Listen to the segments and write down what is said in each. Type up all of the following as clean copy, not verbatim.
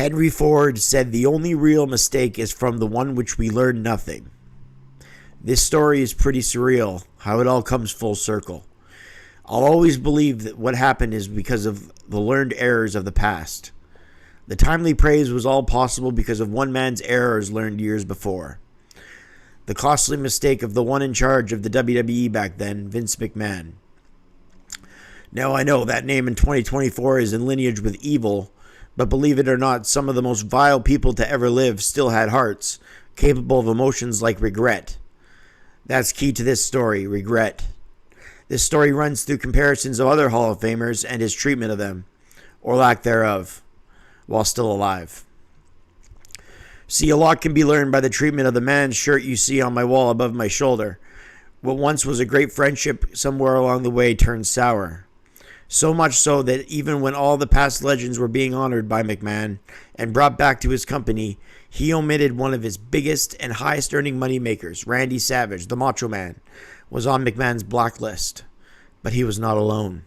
Henry Ford said the only real mistake is from the one which we learn nothing. This story is pretty surreal, how it all comes full circle. I'll always believe that what happened is because of the learned errors of the past. The timely praise was all possible because of one man's errors learned years before. The costly mistake of the one in charge of the WWE back then, Vince McMahon. Now I know that name in 2024 is in lineage with evil, but believe it or not, some of the most vile people to ever live still had hearts, capable of emotions like regret. That's key to this story, regret. This story runs through comparisons of other Hall of Famers and his treatment of them, or lack thereof, while still alive. See, a lot can be learned by the treatment of the man's shirt you see on my wall above my shoulder. What once was a great friendship somewhere along the way turned sour. So much so that even when all the past legends were being honored by McMahon and brought back to his company, he omitted one of his biggest and highest earning moneymakers, Randy Savage, the Macho Man, was on McMahon's blacklist. But he was not alone.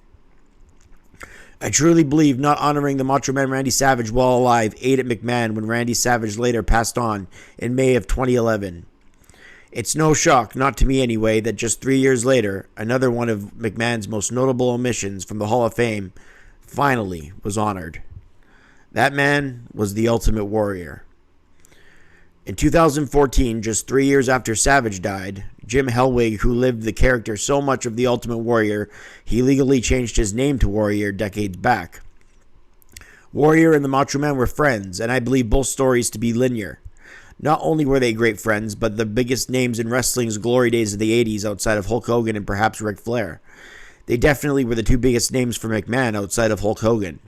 I truly believe not honoring the Macho Man Randy Savage while alive aided McMahon when Randy Savage later passed on in May of 2011. It's no shock, not to me anyway, that just 3 years later, another one of McMahon's most notable omissions from the Hall of Fame finally was honored. That man was the Ultimate Warrior. In 2014, just 3 years after Savage died, Jim Hellwig, who lived the character so much of the Ultimate Warrior, he legally changed his name to Warrior decades back. Warrior and the Macho Man were friends, and I believe both stories to be linear. Not only were they great friends, but the biggest names in wrestling's glory days of the 80s outside of Hulk Hogan and perhaps Ric Flair. They definitely were the two biggest names for McMahon outside of Hulk Hogan.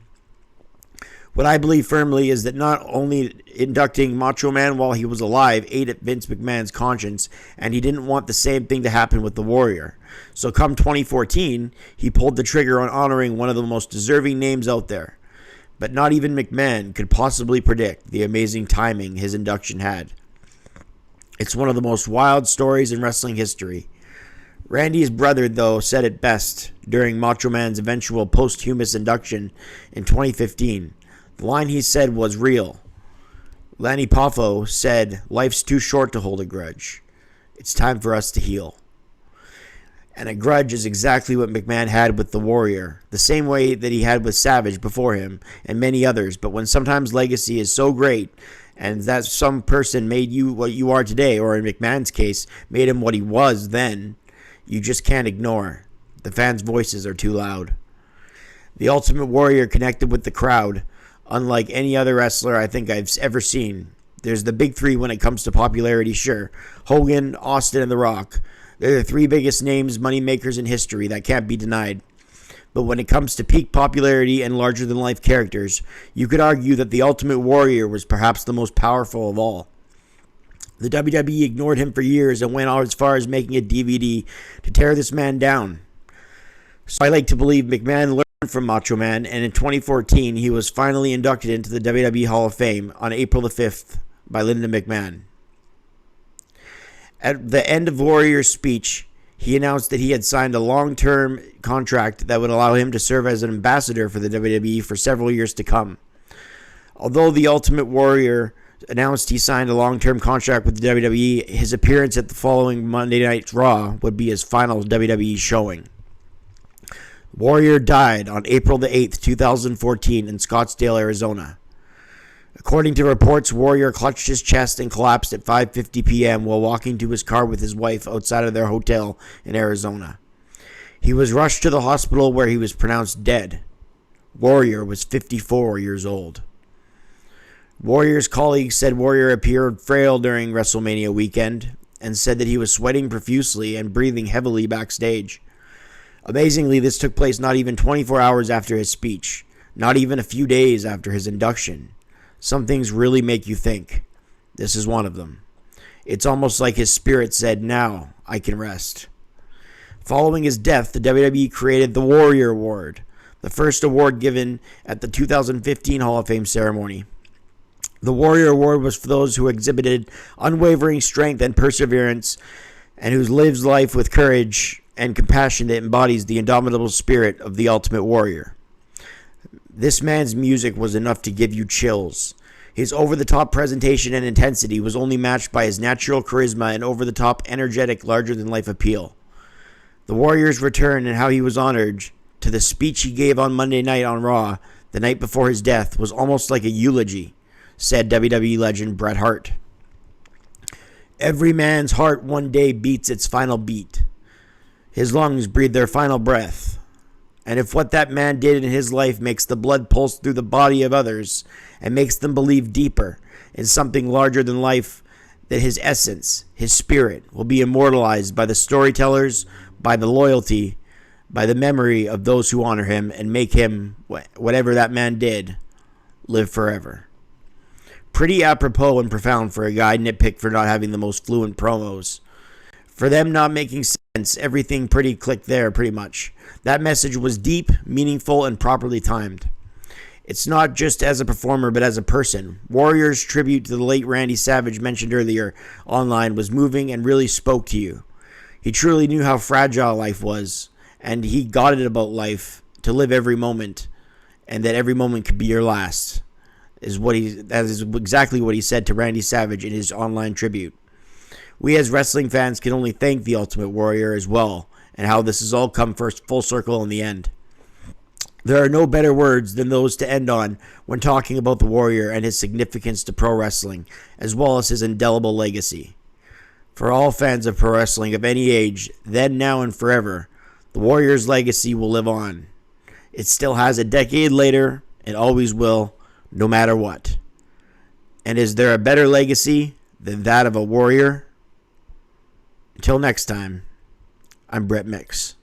What I believe firmly is that not only inducting Macho Man while he was alive ate at Vince McMahon's conscience, and he didn't want the same thing to happen with the Warrior. So come 2014, he pulled the trigger on honoring one of the most deserving names out there. But not even McMahon could possibly predict the amazing timing his induction had. It's one of the most wild stories in wrestling history. Randy's brother, though, said it best during Macho Man's eventual posthumous induction in 2015. The line he said was real. Lanny Poffo said, "Life's too short to hold a grudge. It's time for us to heal." And a grudge is exactly what McMahon had with the Warrior, the same way that he had with Savage before him and many others. But when sometimes legacy is so great and that some person made you what you are today, or in McMahon's case, made him what he was then, you just can't ignore. The fans' voices are too loud. The Ultimate Warrior connected with the crowd, unlike any other wrestler I think I've ever seen. There's the big three when it comes to popularity, sure. Hogan, Austin, and The Rock. They're the three biggest names, money makers in history, that can't be denied. But when it comes to peak popularity and larger-than-life characters, you could argue that the Ultimate Warrior was perhaps the most powerful of all. The WWE ignored him for years and went as far as making a DVD to tear this man down. So I like to believe McMahon learned from Macho Man, and in 2014, he was finally inducted into the WWE Hall of Fame on April the 5th by Linda McMahon. At the end of Warrior's speech, he announced that he had signed a long-term contract that would allow him to serve as an ambassador for the WWE for several years to come. Although the Ultimate Warrior announced he signed a long-term contract with the WWE, his appearance at the following Monday Night Raw would be his final WWE showing. Warrior died on April the 8th, 2014 in Scottsdale, Arizona. According to reports, Warrior clutched his chest and collapsed at 5:50 p.m. while walking to his car with his wife outside of their hotel in Arizona. He was rushed to the hospital where he was pronounced dead. Warrior was 54 years old. Warrior's colleagues said Warrior appeared frail during WrestleMania weekend and said that he was sweating profusely and breathing heavily backstage. Amazingly, this took place not even 24 hours after his speech, not even a few days after his induction. Some things really make you think. This is one of them. It's almost like his spirit said, "Now I can rest." Following his death, the WWE created the Warrior Award, the first award given at the 2015 Hall of Fame ceremony. The Warrior Award was for those who exhibited unwavering strength and perseverance and who lives life with courage and compassion that embodies the indomitable spirit of the Ultimate Warrior. This man's music was enough to give you chills. His over-the-top presentation and intensity was only matched by his natural charisma and over-the-top, energetic, larger-than-life appeal. The Warrior's return and how he was honored to the speech he gave on Monday night on Raw, the night before his death, was almost like a eulogy, said WWE legend Bret Hart. Every man's heart one day beats its final beat. His lungs breathe their final breath. And if what that man did in his life makes the blood pulse through the body of others and makes them believe deeper in something larger than life, that his essence, his spirit, will be immortalized by the storytellers, by the loyalty, by the memory of those who honor him and make him, whatever that man did, live forever. Pretty apropos and profound for a guy nitpicked for not having the most fluent promos. For them not making sense, everything pretty clicked there, pretty much. That message was deep, meaningful, and properly timed. It's not just as a performer, but as a person. Warrior's tribute to the late Randy Savage mentioned earlier online was moving and really spoke to you. He truly knew how fragile life was, and he got it about life, to live every moment, and that every moment could be your last. That is exactly what he said to Randy Savage in his online tribute. We as wrestling fans can only thank the Ultimate Warrior as well, and how this has all come full circle in the end. There are no better words than those to end on when talking about the Warrior and his significance to pro wrestling, as well as his indelible legacy. For all fans of pro wrestling of any age, then, now, and forever, the Warrior's legacy will live on. It still has a decade later, and always will, no matter what. And is there a better legacy than that of a Warrior? Until next time, I'm Brett Mix.